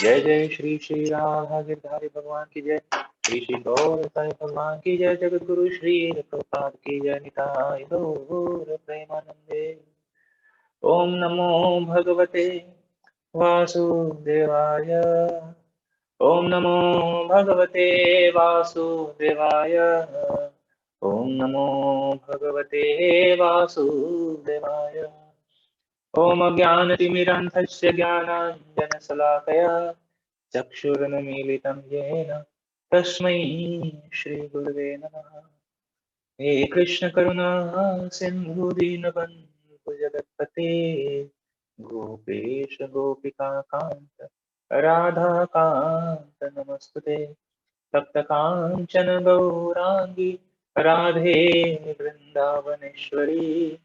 जय जय श्री श्री राधा गिरधारी भगवान की जय। श्री श्री गौर साई भगवान की जय। जगत गुरु श्री प्रभुपाद की जय। निताय गौर प्रेमानंदे। ओम नमो भगवते वासुदेवाय। ओम नमो भगवते वासुदेवाय। ओम नमो भगवते वासुदेवाय। ओम ज्ञानतिमिरान्धस्य ज्ञानाञ्जनशलाकया चक्षुरुन्मीलितं येन तस्मै श्रीगुरवे नमः। हे कृष्ण करुणा सिन्धु दीनबन्धु जगत्पते गोपेश गोपिका कान्त राधाकान्त नमस्तुते। तप्त काञ्चन गौराङ्गी राधे वृन्दावनेश्वरी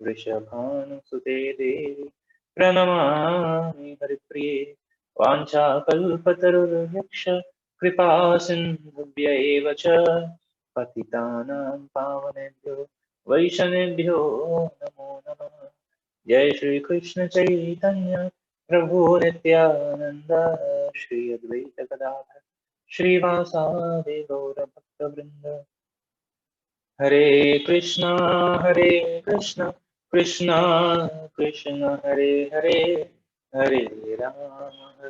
वृषभानुसुते देवी प्रणमामि हरिप्रिये। वाञ्छाकल्पतरुर्यक्ष कृपा सिन्धुभ्य एव च पतितानां पावनेभ्यो वैष्णवेभ्यो नमो नमः। जय श्री कृष्ण चैतन्य प्रभु नित्यानंद श्री अद्वैत गदाधर श्रीवासादि गौर भक्तवृंद। हरे कृष्णा कृष्णा कृष्णा हरे हरे, हरे राम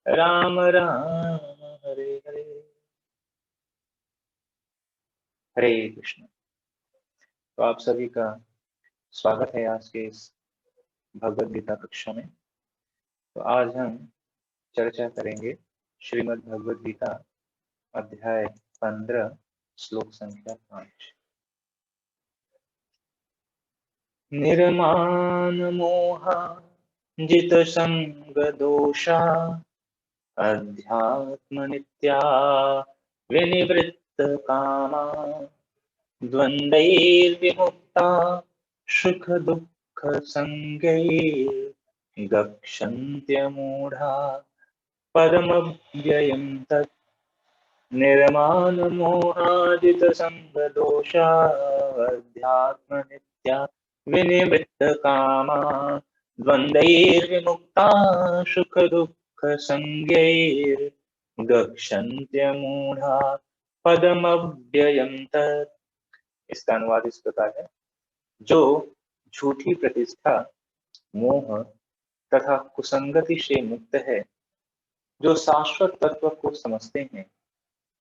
राम राम हरे हरे। हरे कृष्ण। तो आप सभी का स्वागत है आज के इस भगवद गीता कक्षा में। तो आज हम चर्चा करेंगे श्रीमद् भगवद गीता अध्याय 15 श्लोक संख्या 5। निर्माण मोहा जित संग दोषा अध्यात्म नित्या विनिवृत्त कामा द्वन्द्वैर्विमुक्ता सुख दुःख संगैर् गच्छन्त्यमूढा पदमव्ययं तत्। निर्माण मोहाजित संग दोषा अध्यात्म नित्या विनिवृत्त कामा द्वन्द्वैर्विमुक्ता सुख दुःख संज्ञैर् गच्छन्त्यमूढा पदमव्ययं तत्। इसका अनुवाद इस प्रकार है। जो झूठी प्रतिष्ठा, मोह तथा कुसंगति से मुक्त है, जो शाश्वत तत्व को समझते हैं,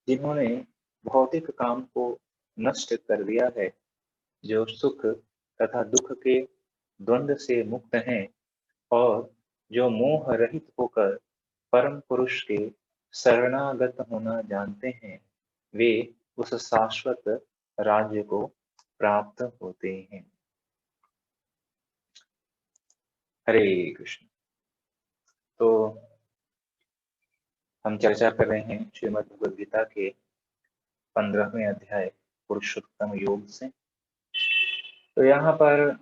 जिन्होंने भौतिक काम को नष्ट कर दिया है, जो सुख तथा दुख के द्वंद्व से मुक्त हैं और जो मोह रहित होकर परम पुरुष के शरणागत होना जानते हैं, वे उस शाश्वत राज्य को प्राप्त होते हैं। हरे कृष्ण। तो हम चर्चा कर रहे हैं श्रीमद् भगवद गीता के 15वें अध्याय पुरुषोत्तम योग से। तो यहाँ पर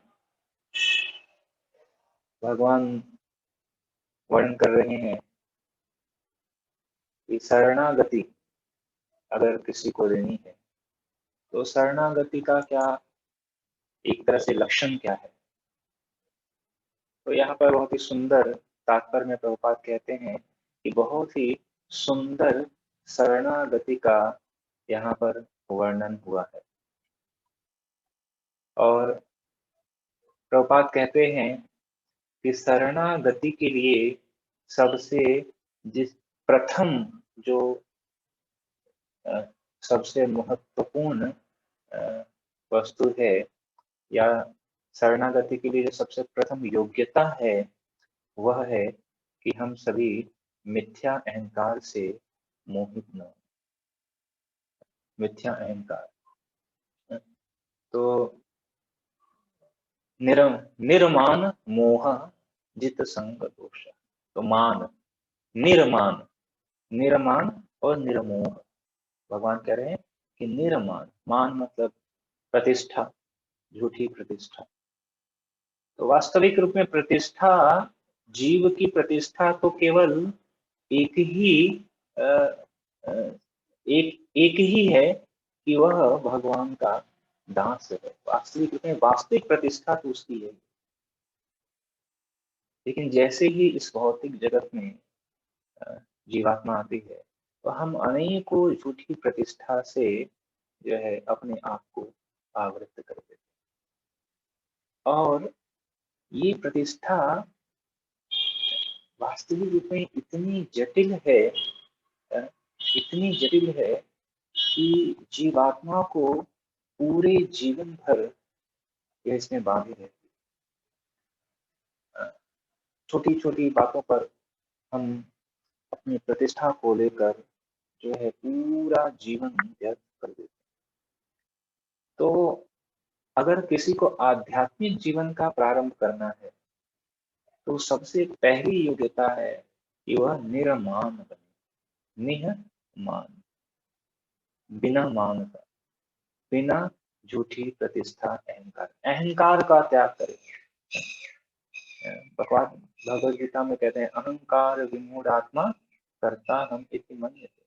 भगवान वर्णन कर रहे हैं कि शरणागति अगर किसी को लेनी है तो शरणागति का क्या एक तरह से लक्षण क्या है। तो यहाँ पर बहुत ही सुंदर तात्पर्य में प्रभुपाद कहते हैं कि बहुत ही सुंदर शरणागति का यहाँ पर वर्णन हुआ है। और प्रभुपाद कहते हैं कि शरणागति के लिए सबसे जिस प्रथम जो सबसे महत्वपूर्ण वस्तु है या शरणागति के लिए जो सबसे प्रथम योग्यता है, वह है कि हम सभी मिथ्या अहंकार से मोहित न हो। मिथ्या अहंकार तो निर्माण मोह जित संग दोष। तो मान, निर्माण, निर्माण और निर्मोह। भगवान कह रहे हैं कि निर्माण, मान मतलब प्रतिष्ठा, झूठी प्रतिष्ठा। तो वास्तविक रूप में प्रतिष्ठा, जीव की प्रतिष्ठा तो केवल एक ही अ, अ, एक ही है कि वह भगवान का दास है। वास्तविक रूप में वास्तविक प्रतिष्ठा तो उसकी है। लेकिन जैसे ही इस भौतिक जगत में जीवात्मा आती है, तो हम अनेकों झूठी प्रतिष्ठा से जो है अपने आप को आवृत कर देते हैं। और ये प्रतिष्ठा वास्तविक रूप में इतनी जटिल है, अ, इतनी जटिल है कि जीवात्मा को पूरे जीवन भर यह इसमें बांधे रहती है। छोटी छोटी बातों पर हम अपनी प्रतिष्ठा को लेकर जो है पूरा जीवन व्यर्थ कर देते हैं। तो अगर किसी को आध्यात्मिक जीवन का प्रारंभ करना है, तो सबसे पहली योग्यता है कि वह निर्माण बने। निहमान, बिना मान का, बिना झूठी प्रतिष्ठा, अहंकार, अहंकार का त्याग करें। भगवान भगवद गीता में कहते हैं, अहंकार विमूढ़ आत्मा कर्ता हम इति मन्यते।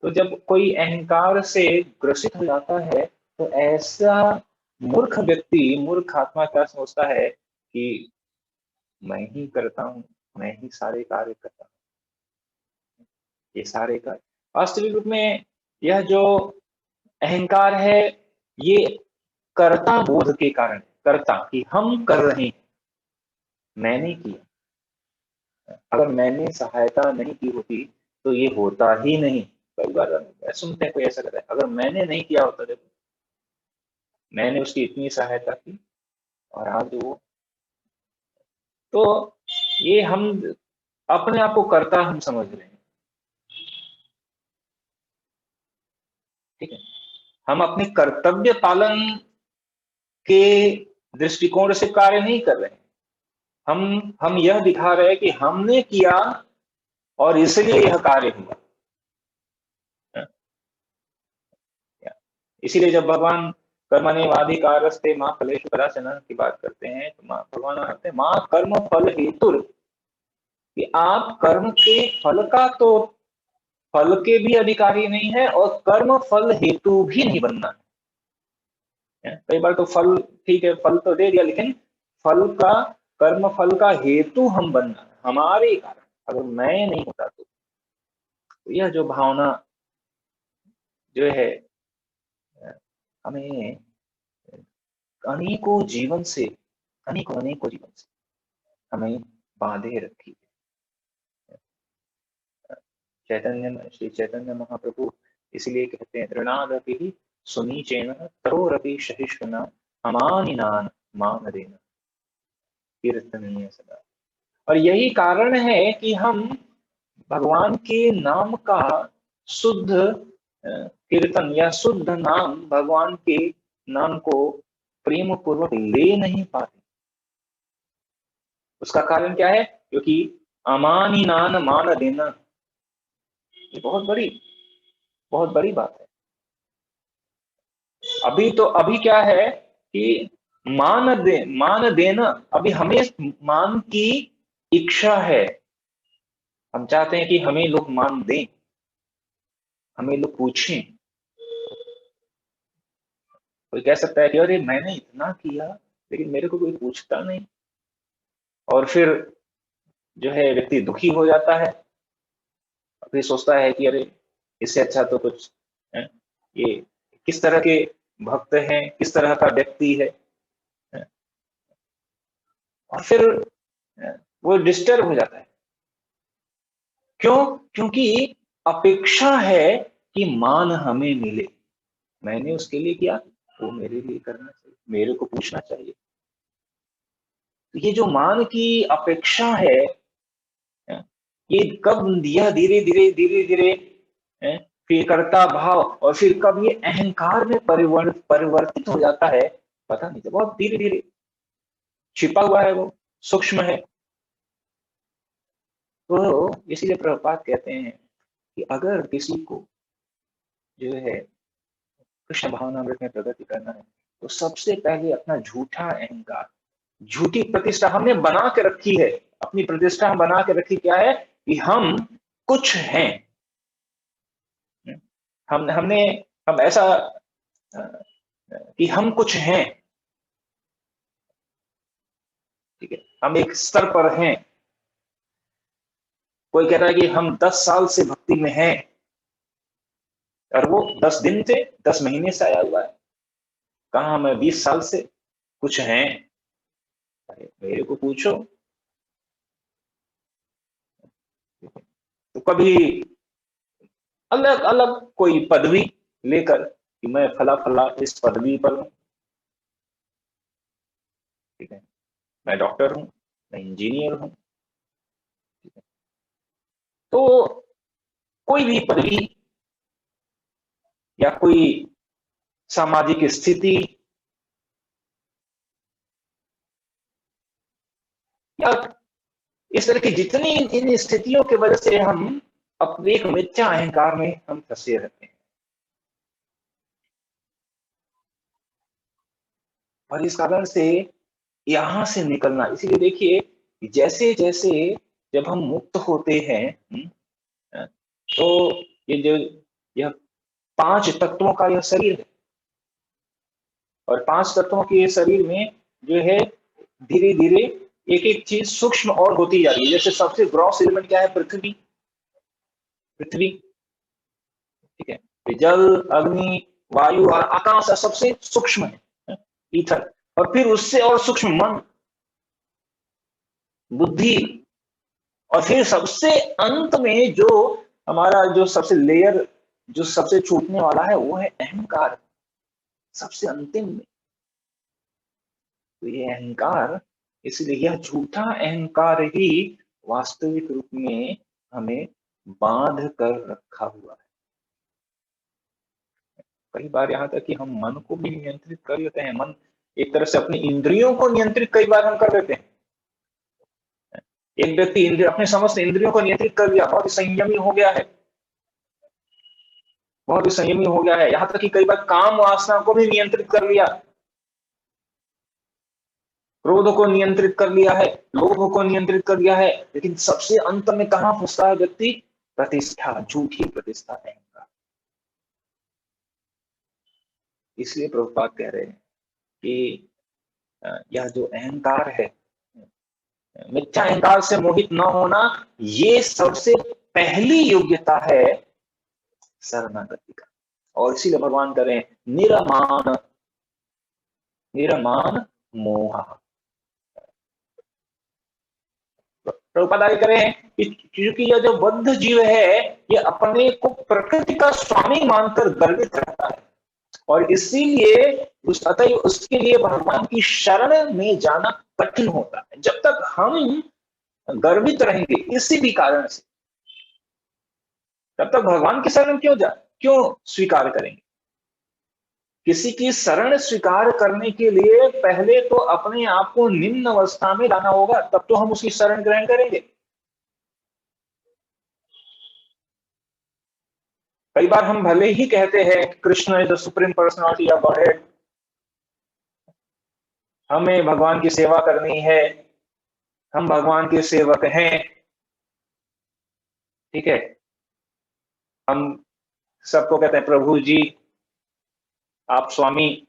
तो जब कोई अहंकार से ग्रसित हो जाता है, तो ऐसा मूर्ख व्यक्ति, मूर्ख आत्मा क्या सोचता है कि मैं ही करता हूँ, मैं ही सारे कार्य करता हूँ, ये सारे कार्य। वास्तविक रूप में यह जो अहंकार है, ये कर्ता बोध के कारण, कर्ता कि हम कर रहे हैं, मैंने किया। अगर मैंने सहायता नहीं की होती तो ये होता ही नहीं। कई बार सुनते हैं कोई ऐसा कहता है, अगर मैंने नहीं किया होता, देखो मैंने उसकी इतनी सहायता की और आज वो। तो ये हम अपने आप को कर्ता हम समझ रहे हैं, ठीक है। हम अपने कर्तव्य पालन के दृष्टिकोण से कार्य नहीं कर रहे हैं। हम यह दिखा रहे हैं कि हमने किया और इसलिए यह कार्य हुआ। इसीलिए जब भगवान कर्मण्येवाधिकारस्ते मां फलेषु कदाचन की बात करते हैं, तो भगवान कहते हैं मां कर्म फल हेतु, कि आप कर्म के फल का तो फल के भी अधिकारी नहीं है और कर्म फल हेतु भी नहीं बनना है। कई बार तो फल, ठीक है, फल तो दे दिया, लेकिन फल का, कर्म फल का हेतु हम बनना है हमारे कारण। अगर मैं नहीं होता तो यह जो भावना जो है हमें अनेकों जीवन से, अनेकों जीवन से हमें बांधे रखी। चैतन्य, श्री चैतन्य महाप्रभु इसलिए कहते हैं, दृणादपि सुनीचेन तरोरपि सहिष्णुना अमानिनान मान देना कीर्तनीय सदा। और यही कारण है कि हम भगवान के नाम का शुद्ध कीर्तन या शुद्ध नाम, भगवान के नाम को प्रेम पूर्वक ले नहीं पाते। उसका कारण क्या है? क्योंकि अमानिनान मान देना, ये बहुत बड़ी बात है। अभी क्या है कि मान देना, अभी हमें मान की इच्छा है। हम चाहते हैं कि हमें लोग मान दें, हमें लोग पूछें। कोई कह सकता है कि अरे मैंने इतना किया लेकिन मेरे को कोई पूछता नहीं, और फिर जो है व्यक्ति दुखी हो जाता है, फिर सोचता है कि अरे इससे अच्छा तो कुछ है, ये किस तरह के भक्त हैं, किस तरह का व्यक्ति है। और फिर वो डिस्टर्ब हो जाता है। क्यों? क्योंकि अपेक्षा है कि मान हमें मिले। मैंने उसके लिए किया, वो मेरे लिए करना चाहिए, मेरे को पूछना चाहिए। तो ये जो मान की अपेक्षा है, ये कब दिया, धीरे धीरे फिर कर्ता भाव, और फिर कब ये अहंकार में परिवर्तित हो जाता है, पता नहीं। बहुत धीरे धीरे छिपा हुआ है, वो सूक्ष्म है। तो इसीलिए प्रभुपाद कहते हैं कि अगर किसी को जो है कृष्ण भावनामृत में प्रगति करना है, तो सबसे पहले अपना झूठा अहंकार, झूठी प्रतिष्ठा हमने बना के रखी है, अपनी प्रतिष्ठा हम बना के रखी क्या है कि हम कुछ हैं। हमने हम ऐसा कि हम कुछ हैं, ठीक है। हम एक स्तर पर हैं। कोई कहता है कि हम 10 साल से भक्ति में हैं, और वो 10 दिन से 10 महीने से आया हुआ है। कहा मैं 20 साल से कुछ हैं। अरे मेरे को पूछो। तो कभी अलग अलग कोई पदवी लेकर कि मैं फला फला इस पदवी पर हूं, ठीक है, मैं डॉक्टर हूं, मैं इंजीनियर हूं, तो कोई भी पदवी या कोई सामाजिक स्थिति या इस तरह की जितनी इन स्थितियों की वजह से हम अपने एक मिथ्या अहंकार में हम फंसे रहते हैं, और इस कारण से यहां से निकलना, इसीलिए देखिए जैसे जैसे जब हम मुक्त होते हैं, तो ये जो यह 5 तत्वों का यह शरीर है, और 5 तत्वों के ये शरीर में जो है धीरे धीरे एक एक चीज सूक्ष्म और होती जा रही है। जैसे सबसे ग्रॉस एलिमेंट क्या है? पृथ्वी। पृथ्वी, ठीक है, जल, अग्नि, वायु और आकाश सबसे सूक्ष्म है, ईथर। और फिर उससे और सूक्ष्म मन, बुद्धि, और फिर सबसे अंत में जो हमारा जो सबसे लेयर, जो सबसे छूटने वाला है, वो है अहंकार, सबसे अंतिम में। तो ये अहंकार, इसलिए यह झूठा अहंकार ही वास्तविक रूप में हमें बांध कर रखा हुआ है। कई बार यहाँ तक कि हम मन को भी नियंत्रित कर लेते हैं। मन एक तरह से अपनी इंद्रियों को नियंत्रित कई बार हम कर लेते हैं। एक व्यक्ति इंद्रिय अपने समस्त इंद्रियों को नियंत्रित कर लिया, बहुत ही संयमी हो गया है, बहुत ही संयमी हो गया है, यहाँ तक कि कई बार काम वासना को भी नियंत्रित कर लिया, क्रोध को नियंत्रित कर लिया है, लोभ को नियंत्रित कर लिया है, लेकिन सबसे अंत में कहां फंसता है व्यक्ति? प्रतिष्ठा, झूठी प्रतिष्ठा, अहंकार। इसलिए प्रभुपाद कह रहे हैं कि यह जो अहंकार है, मिथ्या अहंकार से मोहित न होना, ये सबसे पहली योग्यता है शरणागति का। और इसीलिए भगवान कह रहे हैं निरमान, निरमान मोह। प्रभुपाद आगे कह रहे हैं क्योंकि यह जो बद्ध जीव है, ये अपने को प्रकृति का स्वामी मानकर गर्वित रहता है, और इसीलिए अतः उसके लिए भगवान की शरण में जाना कठिन होता है। जब तक हम गर्वित रहेंगे इसी भी कारण से, तब तक भगवान की शरण क्यों स्वीकार करेंगे? किसी की शरण स्वीकार करने के लिए पहले तो अपने आप को निम्न अवस्था में लाना होगा, तब तो हम उसकी शरण ग्रहण करेंगे। कई बार हम भले ही कहते हैं Krishna is the supreme personality of godhead, हमें भगवान की सेवा करनी है, हम भगवान के सेवक हैं, ठीक है, हम सबको कहते हैं प्रभु जी, आप स्वामी,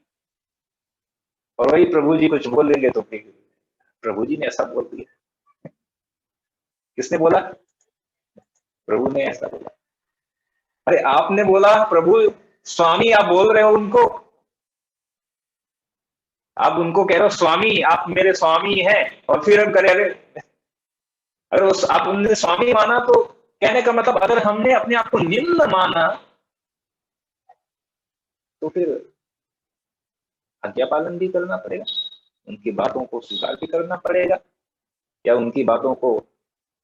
और वही प्रभु जी कुछ बोल लेंगे तो फिर प्रभु जी ने ऐसा बोल दिया। किसने बोला? प्रभु ने ऐसा बोला। अरे आपने बोला प्रभु स्वामी, आप बोल रहे हो उनको, आप उनको कह रहे हो स्वामी, आप मेरे स्वामी हैं, और फिर हम कह रहे अरे आप उनने स्वामी माना, तो कहने का मतलब अगर हमने अपने आप को निम्न माना तो फिर आज्ञा पालन भी करना पड़ेगा, उनकी बातों को स्वीकार भी करना पड़ेगा, या उनकी बातों को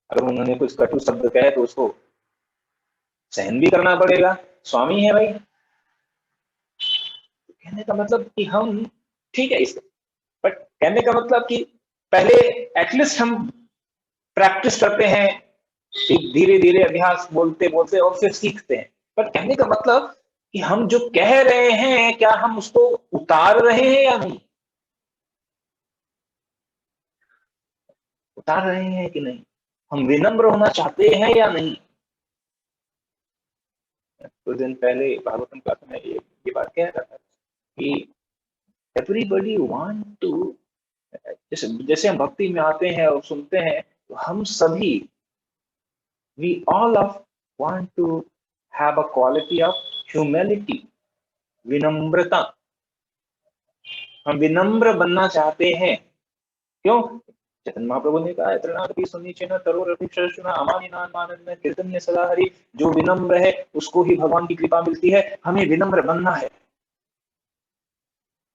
अगर उन्होंने कुछ कटु शब्द कहे तो उसको सहन भी करना पड़ेगा। स्वामी है भाई। कहने का मतलब कि हम, ठीक है इस, बट कहने का मतलब कि पहले एटलीस्ट हम प्रैक्टिस करते हैं, धीरे धीरे अभ्यास, बोलते बोलते, और फिर सीखते हैं। पर कहने का मतलब कि हम जो कह रहे हैं, क्या हम उसको उतार रहे हैं या नहीं? उतार रहे हैं कि नहीं? हम विनम्र होना चाहते हैं या नहीं? कुछ दिन पहले भागवतम क्लास में ये बात कह रहा था कि एवरीबडी वांट टू जैसे जैसे हम भक्ति में आते हैं और सुनते हैं, तो हम सभी we all of want to have a quality of humility, विनम्रता। हम विनम्र बनना चाहते हैं। क्यों? चैतन्य महाप्रभु ने कहा है, तृणावती सुनीचेन तरोरपि शर्षुना अमानिनान मानन्य कीर्तन्य सदा हरि। जो विनम्र है उसको ही भगवान की कृपा मिलती है। हमें विनम्र बनना है।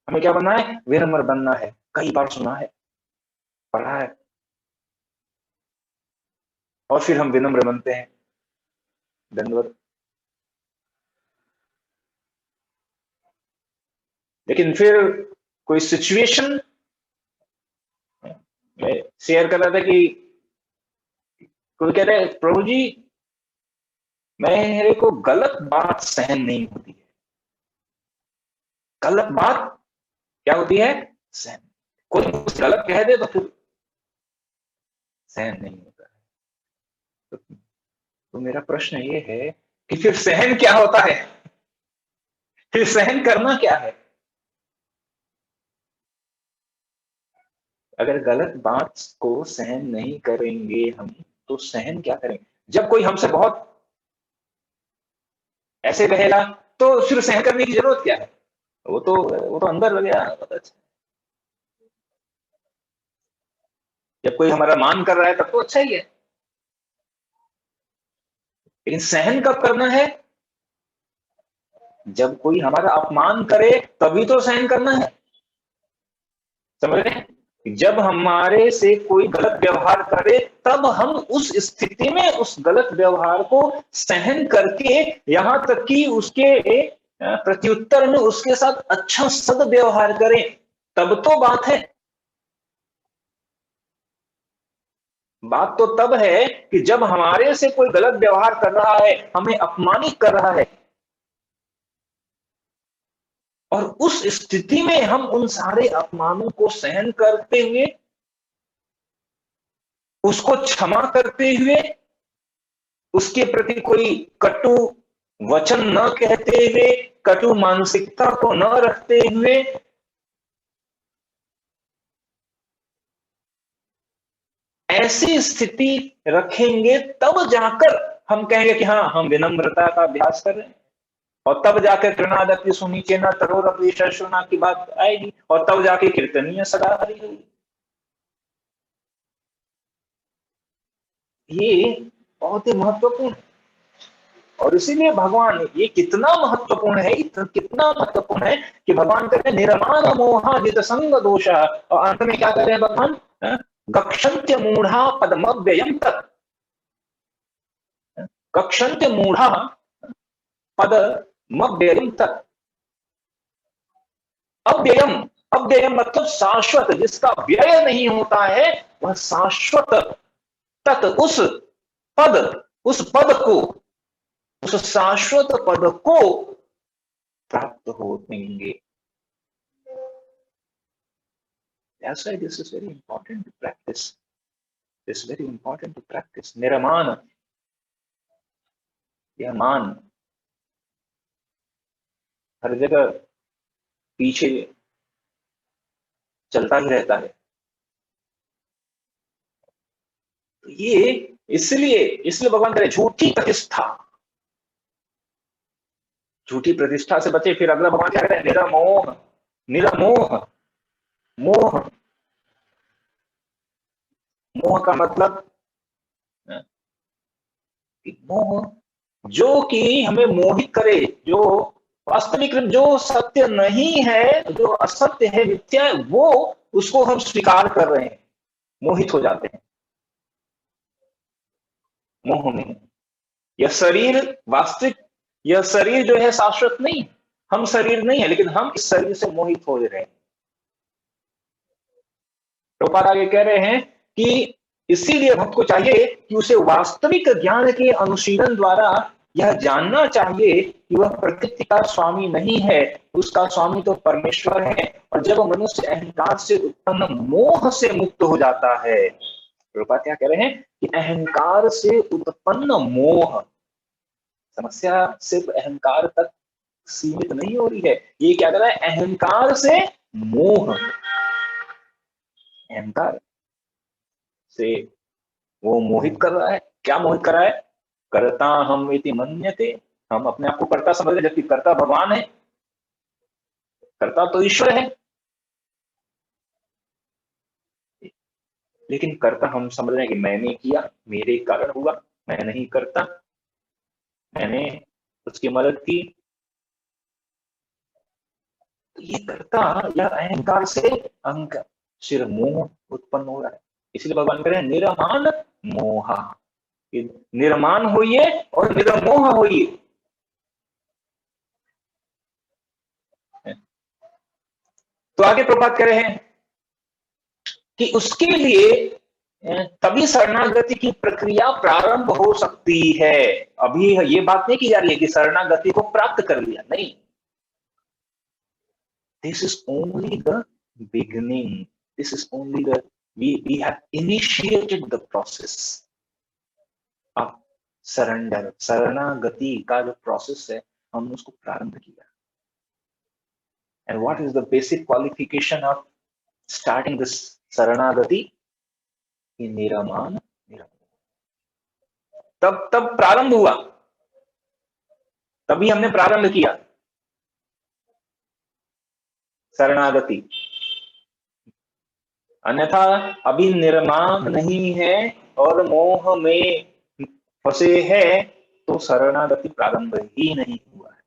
हमें क्या बनना है? विनम्र बनना है। कई बार सुना है, पढ़ा है, और फिर हम विनम्र बनते हैं। धन्यवाद। लेकिन फिर कोई सिचुएशन, मैं शेयर कर रहा था कि कोई कह रहे प्रभु जी मेरे को गलत बात सहन नहीं होती है। गलत बात क्या होती है? सहन। कोई कुछ गलत कह दे तो फिर सहन नहीं होता है। तो मेरा प्रश्न ये है कि फिर सहन क्या होता है? फिर सहन करना क्या है? अगर गलत बात को सहन नहीं करेंगे हम, तो सहन क्या करेंगे? जब कोई हमसे बहुत ऐसे कहेगा तो फिर सहन करने की जरूरत क्या है? वो तो अंदर लग गया, पता चला। जब कोई हमारा मान कर रहा है तब तो अच्छा ही है, लेकिन सहन कब करना है? जब कोई हमारा अपमान करे तभी तो सहन करना है। समझ रहे हैं? जब हमारे से कोई गलत व्यवहार करे तब हम उस स्थिति में उस गलत व्यवहार को सहन करके, यहां तक कि उसके प्रत्युत्तर में उसके साथ अच्छा सदव्यवहार करें, तब तो बात है। बात तो तब है कि जब हमारे से कोई गलत व्यवहार कर रहा है, हमें अपमानित कर रहा है, और उस स्थिति में हम उन सारे अपमानों को सहन करते हुए, उसको क्षमा करते हुए, उसके प्रति कोई कटु वचन न कहते हुए, कटु मानसिकता को न रखते हुए, ऐसी स्थिति रखेंगे, तब जाकर हम कहेंगे कि हाँ, हम विनम्रता का अभ्यास कर रहे हैं। और तब जाकर तृणादपि सुनीचेन तरोरपि शर्षुना की बात आएगी, और तब जाके कीर्तनीय सदा हरि होगी। ये बहुत ही महत्वपूर्ण, और इसीलिए भगवान, ये कितना महत्वपूर्ण है, कितना महत्वपूर्ण है कि भगवान कहते हैं निर्माण मोहा जित संग दोष, और अंत में क्या कहते हैं भगवान? गक्षन्त्य मूढ़ा पदमव्ययम तत्। गक्षन्त्य मूढ़ा पदमव्ययम तत्। अव्ययम, अव्ययम मतलब शाश्वत, जिसका व्यय नहीं होता है, वह शाश्वत तत्, पद उस पद को, उस शाश्वत पद को प्राप्त होंगे। That's why this is very important to practice. This is very important to practice. निर्मान, यह मान हर जगह पीछे चलता ही रहता है। तो ये इसलिए भगवान करे झूठी प्रतिष्ठा, झूठी प्रतिष्ठा से बचे। फिर अगला भगवान क्या कहते हैं? निरमोह, निरमोह। मोह, मोह का मतलब मोह जो कि हमें मोहित करे, जो वास्तविक जो सत्य नहीं है, जो असत्य है, मिथ्या है, वो उसको हम स्वीकार कर रहे हैं, मोहित हो जाते हैं मोह में। यह शरीर वास्तविक, यह शरीर जो है शाश्वत नहीं, हम शरीर नहीं है, लेकिन हम इस शरीर से मोहित हो रहे हैं। प्रभुपाद आगे कह रहे हैं कि इसीलिए भक्त को चाहिए कि उसे वास्तविक ज्ञान के अनुशीलन द्वारा यह जानना चाहिए कि वह प्रकृति का स्वामी नहीं है, उसका स्वामी तो परमेश्वर है। और जब मनुष्य अहंकार से उत्पन्न मोह से मुक्त हो जाता है, प्रभुपाद क्या कह रहे हैं कि अहंकार से उत्पन्न मोह, समस्या सिर्फ अहंकार तक सीमित नहीं हो रही है, ये क्या कर रहा है? अहंकार से मोह, अहंकार से वो मोहित कर रहा है। क्या मोहित कर रहा है? कर्ता हम इति मन्यते, हम अपने आप को कर्ता समझ रहे, जबकि कर्ता भगवान है, कर्ता तो ईश्वर है। लेकिन कर्ता हम समझ रहे हैं कि मैंने किया, मेरे कारण हुआ, मैं नहीं करता, मैंने उसकी मदद की। तो ये कर्ता या अहंकार से अहंकार सिर मोह उत्पन्न हो रहा है। इसलिए भगवान कह रहे हैं निरमान मोहा, निर्माण होइए और निरमोह होइए। तो आगे प्रभात कह रहे हैं कि उसके लिए तभी शरणागति की प्रक्रिया प्रारंभ हो सकती है। अभी ये बात नहीं की जा रही है कि शरणागति को प्राप्त कर लिया, नहीं। This is only the beginning, this is only the we have initiated the process of surrender, शरणागति का जो प्रोसेस है हमने उसको प्रारंभ किया। And what is the basic qualification of starting this शरणागति? निरमान, तब प्रारंभ हुआ, तभी हमने प्रारंभ किया शरणागति। अन्यथा अभी निर्माण नहीं है और मोह में फंसे हैं, तो शरणागति प्रारंभ ही नहीं हुआ है।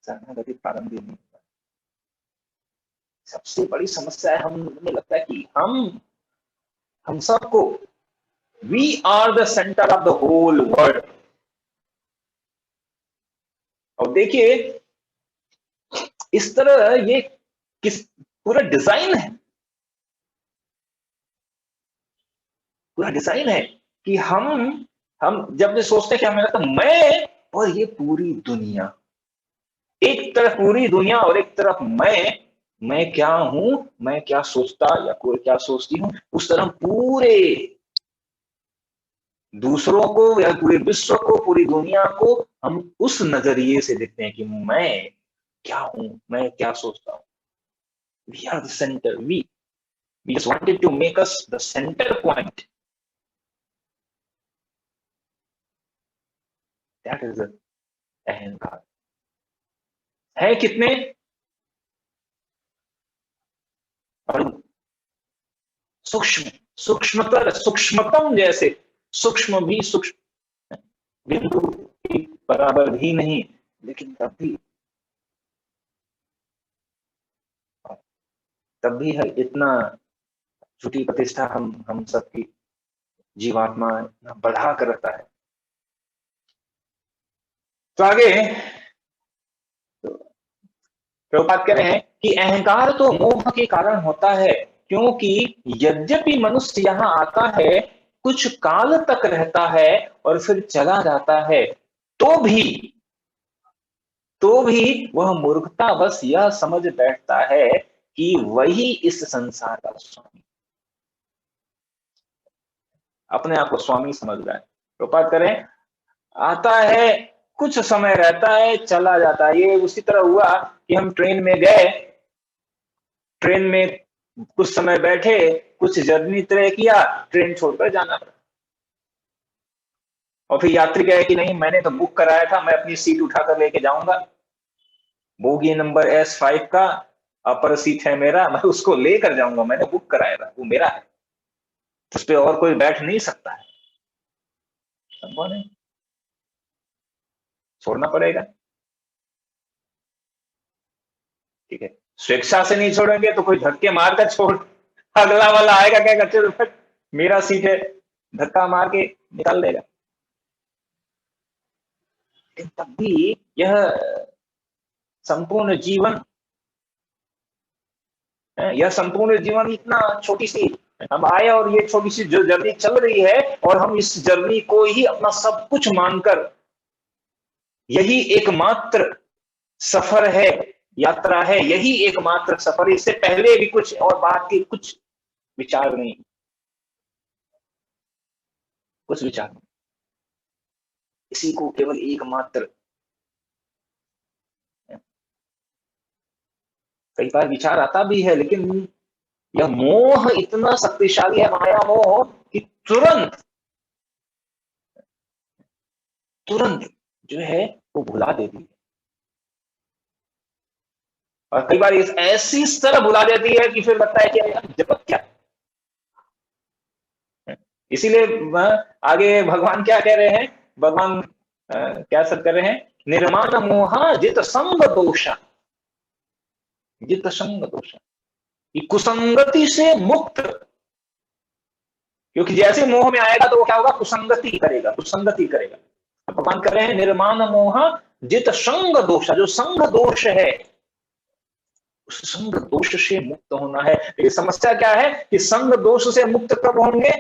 शरणागति प्रारंभ ही नहीं हुआ। सबसे बड़ी समस्या है, हमें लगता है कि हम सबको we are the centre of the whole world. और देखिए इस तरह ये किस पूरा डिजाइन है, पूरा डिजाइन है कि हम जब ये सोचते हैं कि हमें लगता है मैं और ये पूरी दुनिया, एक तरफ पूरी दुनिया और एक तरफ मैं क्या हूं, मैं क्या सोचता या कोई क्या सोचती हूं, उस तरह पूरे दूसरों को या पूरे विश्व को, पूरी दुनिया को हम उस नजरिए से देखते हैं कि मैं क्या हूं, मैं क्या सोचता हूं। We are the centre, we just wanted to make us the centre point. That is the ahankar. है कितने? और सूक्ष्म, सूक्ष्मतर, सूक्ष्मतम, जैसे सूक्ष्म भी सूक्ष्म बिंदु के बराबर भी नहीं, लेकिन तब भी है इतना झूठी प्रतिष्ठा हम सबकी जीवात्मा बढ़ा कर रखता है। तो आगे प्रभुपाद कह रहे हैं कि अहंकार तो मोह के कारण होता है, क्योंकि यद्यपि मनुष्य यहाँ आता है, कुछ काल तक रहता है और फिर चला जाता है, तो भी वह मूर्खता बस यह समझ बैठता है कि वही इस संसार का स्वामी, अपने आप को स्वामी समझ रहा है। प्रभुपाद करें आता है, कुछ समय रहता है, चला जाता है। ये उसी तरह हुआ कि हम ट्रेन में गए, ट्रेन में कुछ समय बैठे, कुछ जर्नी तय किया, ट्रेन छोड़कर जाना पड़ा। और फिर यात्री कहे कि नहीं मैंने तो बुक कराया था, मैं अपनी सीट उठाकर लेके जाऊंगा, बोगी नंबर S5 का अपर सीट है मेरा, मैं उसको लेकर जाऊंगा, मैंने बुक कराया था, वो मेरा है, उस पर और कोई बैठ नहीं सकता है। संभव नहीं, छोड़ना पड़ेगा। ठीक है, स्वेच्छा से नहीं छोड़ेंगे तो कोई धक्के मारकर छोड़, अगला वाला आएगा क्या, चलो मेरा सीट है, धक्का मार के निकाल देगा। तब भी यह संपूर्ण जीवन, यह संपूर्ण जीवन इतना छोटी सी, हम आए और ये छोटी सी जो जर्नी चल रही है, और हम इस जर्नी को ही अपना सब कुछ मानकर यही एकमात्र सफर है, यात्रा है, यही एकमात्र सफर, इससे पहले भी कुछ और बात की कुछ विचार नहीं, कुछ विचार नहीं, इसी को केवल एकमात्र। कई बार विचार आता भी है, लेकिन यह मोह इतना शक्तिशाली है, माया मोह, कि तुरंत तुरंत जो है वो भुला देती है। और कई बार इस ऐसी तरह भुला देती है कि फिर लगता है कि यार जगत क्या है। इसीलिए आगे भगवान क्या कह रहे हैं, भगवान क्या सब कर रहे हैं, निर्माण मोहा जित संग दोषा, जित संग दोषा, ये कुसंगति से मुक्त। क्योंकि जैसे मोह में आएगा तो वो क्या होगा, कुसंगति करेगा, कुसंगति करेगा। भगवान कर रहे हैं निर्माण मोह जित संग दोष, जो संग दोष है उस संग दोष से मुक्त होना है। लेकिन समस्या क्या है कि संग दोष से मुक्त कब होंगे,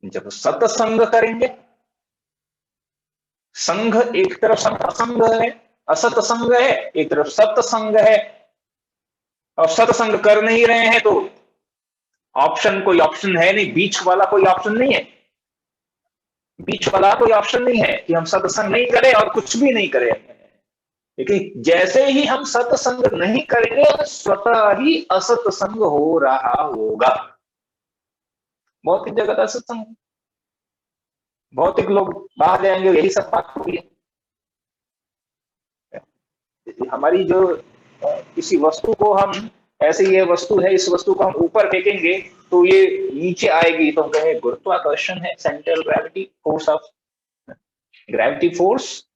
जब सत्संग करेंगे। संघ एक तरफ असंग है, असत्संग है, एक तरफ सत्संग है। और सत्संग कर नहीं रहे हैं तो ऑप्शन, कोई ऑप्शन है नहीं, बीच वाला कोई ऑप्शन नहीं है, बीच वाला कोई ऑप्शन नहीं है कि हम सत्संग नहीं करें और कुछ भी नहीं करें। लेकिन जैसे ही हम सत्संग नहीं करेंगे स्वतः ही असत्संग हो रहा होगा। भौतिक जगत असत्संग, भौतिक लोग बाहर जाएंगे, यही सब बात होगी। हमारी जो किसी वस्तु को हम ऐसे, ये वस्तु है, इस वस्तु को हम ऊपर फेंकेंगे तो ये नीचे आएगी, तो हम कहें गुरुत्वाकर्षण है, central gravity force of gravity force.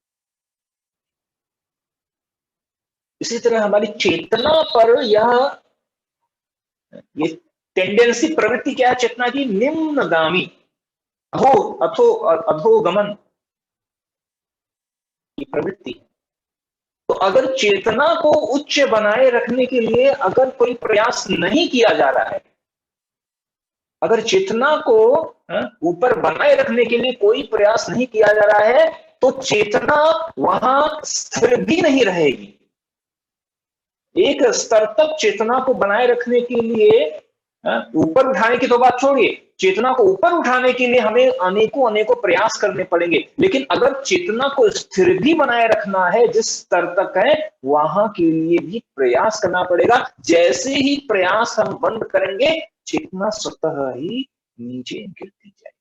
इसी तरह हमारी चेतना पर ये टेंडेंसी, प्रवृत्ति क्या है चेतना की, निम्नगामी, अधो अथो अधोगमन की प्रवृत्ति। तो अगर चेतना को उच्च बनाए रखने के लिए अगर कोई प्रयास नहीं किया जा रहा है, अगर चेतना को ऊपर बनाए रखने के लिए कोई प्रयास नहीं किया जा रहा है, तो चेतना वहां स्थिर भी नहीं रहेगी। एक स्तर तक चेतना को बनाए रखने के लिए, ऊपर उठाने की तो बात छोड़िए, चेतना को ऊपर उठाने के लिए हमें अनेकों अनेकों प्रयास करने पड़ेंगे। लेकिन अगर चेतना को स्थिर भी बनाए रखना है जिस स्तर तक है, वहां के लिए भी प्रयास करना पड़ेगा। जैसे ही प्रयास हम बंद करेंगे चेतना स्वतः ही नीचे गिरती जाएगी,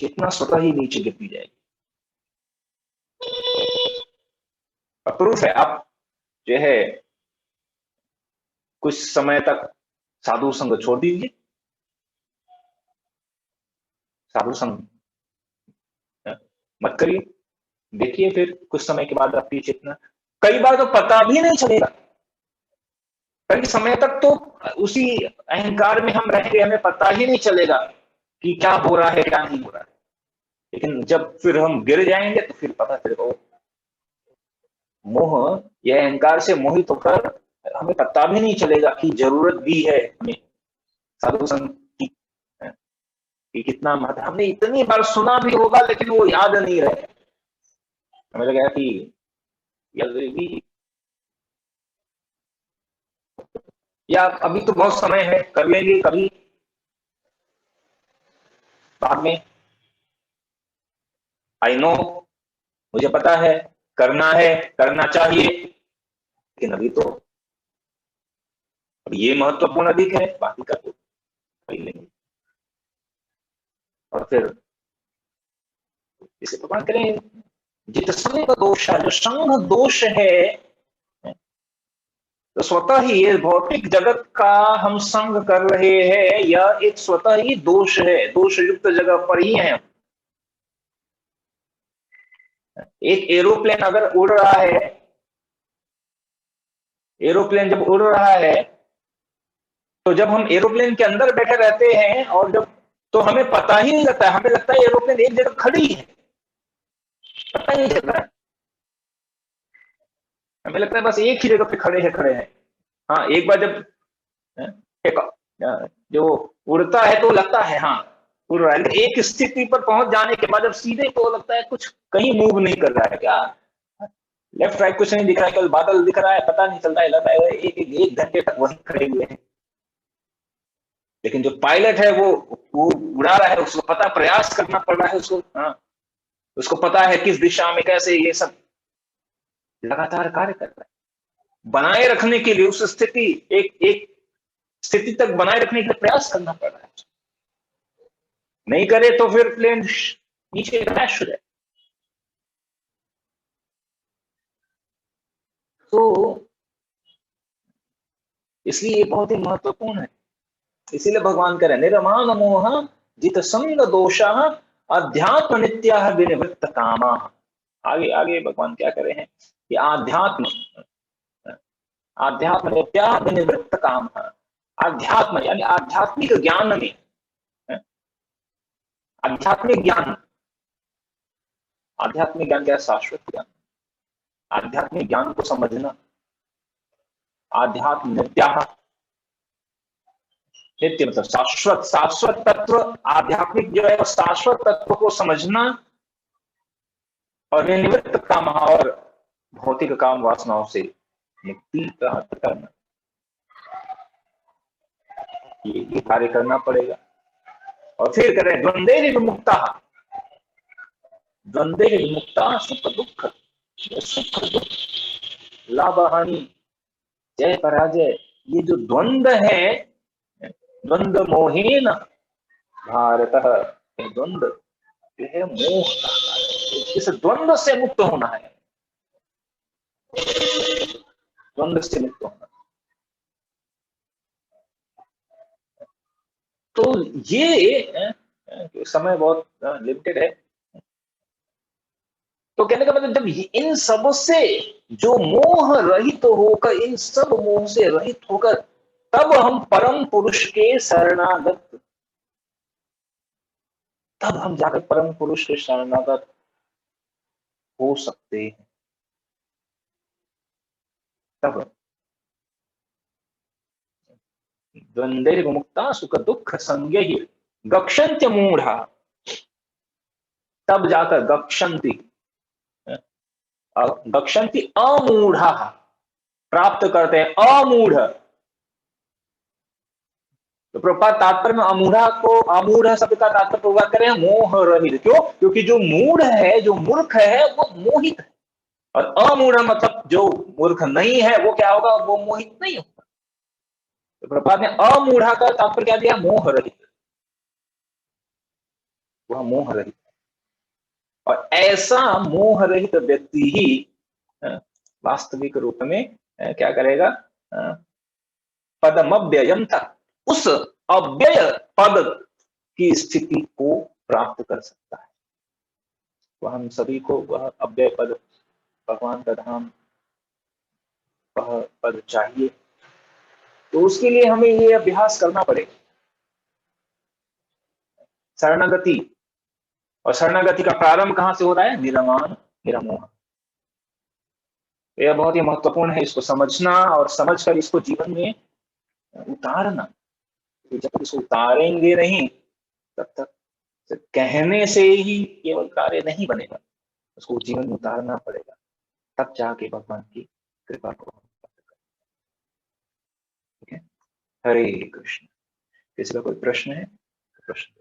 चेतना स्वतः ही नीचे गिरती जाएगी। प्रूफ है, आप जो है कुछ समय तक साधु संग छोड़ दीजिए, साधु संग मत करिए, देखिए फिर कुछ समय के बाद आपकी चेतना, कई बार तो पता भी नहीं चलेगा, कई समय तक तो उसी अहंकार में हम रहेंगे, हमें पता ही नहीं चलेगा कि क्या हो रहा है क्या नहीं हो रहा है। लेकिन जब फिर हम गिर जाएंगे तो फिर पता चलेगा मोह, यह अहंकार से मोहित होकर हमें पता भी नहीं चलेगा कि जरूरत भी है हमें साधु संग की, कि कितना महत्व। हमने इतनी बार सुना भी होगा लेकिन वो याद नहीं रहे, हमें लगा कि या अभी तो बहुत समय है, कर लेंगे कभी बाद में। आई नो, मुझे पता है करना है, करना चाहिए, लेकिन अभी तो अब ये महत्वपूर्ण अधिक है, बाकी का तो कर लेंगे। और फिर इसे प्रमाण करें, जित संग दोष है, जो संग दोष है, तो स्वतः ही ये भौतिक जगत का हम संग कर रहे हैं, यह एक स्वतः ही दोष है, दोष युक्त जगह पर ही है। एक एरोप्लेन अगर उड़ रहा है, एरोप्लेन जब उड़ रहा है तो जब हम एरोप्लेन के अंदर बैठे रहते हैं और जब, तो हमें पता ही नहीं लगता है, हमें लगता है एरोप्लेन एक जगह खड़ी है, पता ही नहीं चलता है, हमें लगता है बस एक ही जगह पे खड़े हैं। हाँ, एक बार जब एक जो उड़ता है तो लगता है हाँ उड़ रहा है, एक स्थिति पर पहुंच जाने के बाद जब सीधे तो लगता है कुछ कहीं मूव नहीं कर रहा है, क्या लेफ्ट राइट कुछ नहीं दिख रहा है, केवल बादल दिख रहा है, पता नहीं चलता है, लगता है एक घंटे तक वहीं खड़े हुए हैं। लेकिन जो पायलट है वो उड़ा रहा है, उसको पता, प्रयास करना पड़ रहा है उसको, हाँ उसको पता है किस दिशा में कैसे, ये सब लगातार कार्य कर रहा है। बनाए रखने के लिए, उस स्थिति, एक एक स्थिति तक बनाए रखने के लिए प्रयास करना पड़ रहा है। नहीं करे तो फिर प्लेन नीचे क्रैश हो जाए। तो इसलिए ये बहुत ही महत्वपूर्ण है। इसीलिए भगवान कह रहे निरमान मोह जित संग दोषा अध्यात्म नित्या विनिवृत्त कामा। आगे आगे भगवान क्या कर रहे हैं कि आध्यात्म आध्यात्म नित्या विनिवृत्त काम। आध्यात्म यानी आध्यात्मिक ज्ञान में, आध्यात्मिक ज्ञान, आध्यात्मिक ज्ञान क्या? शाश्वत ज्ञान। आध्यात्मिक ज्ञान को समझना, आध्यात्म नित्या, नित्य मतलब शाश्वत, शाश्वत तत्व। आध्यात्मिक जो है शाश्वत तत्व को समझना और निवृत्त काम और भौतिक काम वासनाओं से मुक्ति प्राप्त करना, ये कार्य करना पड़ेगा। और फिर करें द्वंद्वे विमुक्ता, द्वंद्वे विमुक्ता सुख दुख, सुख दुख, लाभ हानि, जय पराजय, ये जो द्वंद्व है, द्वंद्व मोहेन भारत, द्वंद्व जो है मोह का, इस द्वंद्व से मुक्त होना है, द्वंद्व से मुक्त होना। तो ये समय बहुत लिमिटेड है, तो कहने का मतलब जब इन सब से जो मोह रहित होकर, इन सब मोह से रहित होकर तब हम परम पुरुष के शरणागत, तब हम जाकर परम पुरुष के शरणागत हो सकते हैं। तब द्वंद्वे मुक्ता सुख दुख संज्ञ गक्षन्त्य मूढ़ा, तब जाकर गक्षन्ति, गक्षन्ति अमूढ़ा, प्राप्त करते हैं अमूढ़। तो प्रभुपाद तात्पर्य में अमूढ़ा को, अमूढ़ शब्द का तात्पर्य प्रभुपाद करें मोह रहित। क्यों? क्योंकि जो मूढ़ है, जो मूर्ख है, वो मोहित है। और अमूढ़ मतलब जो मूर्ख नहीं है वो क्या होगा? वो मोहित नहीं होगा। तो प्रभुपाद ने अमूढ़ा का तात्पर्य क्या दिया? मोह रहित, वह मोह रहित। और ऐसा मोह रहित व्यक्ति ही वास्तविक रूप में क्या करेगा? पदमव्ययम तक, उस अव्यय पद की स्थिति को प्राप्त कर सकता है। तो हम सभी को वह अव्यय पद, भगवान का धाम, वह पद चाहिए। तो उसके लिए हमें ये अभ्यास करना पड़ेगा, शरणागति। और शरणागति का प्रारंभ कहां से हो रहा है? निरमान निरमोह। यह बहुत ही महत्वपूर्ण है, इसको समझना और समझकर इसको जीवन में उतारना। तो जब इसको उतारेंगे नहीं तब तक कहने से ही केवल कार्य नहीं बनेगा, उसको जीवन में उतारना पड़ेगा, तब जाके भगवान की कृपा को हम प्राप्त करेंगे। ठीक है, हरे कृष्ण। किसी का कोई प्रश्न है? प्रश्न